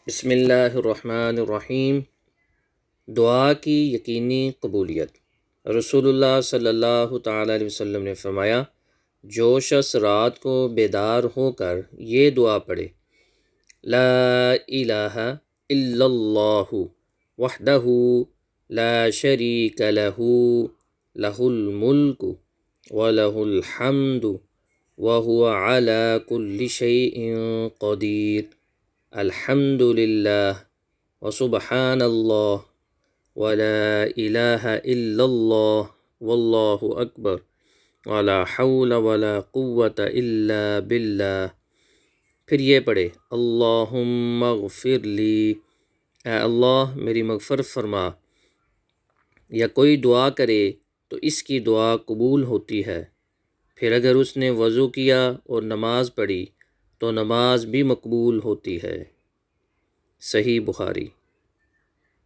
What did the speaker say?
بسم اللہ الرحمن الرحیم۔ دعا کی یقینی قبولیت۔ رسول اللہ صلی اللہ تعالیٰ علیہ وسلم نے فرمایا، جو شخص رات کو بیدار ہو کر یہ دعا پڑھے، لا الہ الا اللہ وحدہ لا شریک لہ لہ الملک ولہ الحمد وہو علی کل شیء قدیر، الحمد للہ وسبحان اللہ ولا الہ الا اللہ واللہ اکبر ولا حول ولا قوة الا باللہ۔ پھر یہ پڑھے، اللہم اغفر لی، اے اللہ میری مغفرت فرما۔ یا کوئی دعا کرے تو اس کی دعا قبول ہوتی ہے۔ پھر اگر اس نے وضو کیا اور نماز پڑھی تو نماز بھی مقبول ہوتی ہے۔ صحیح بخاری۔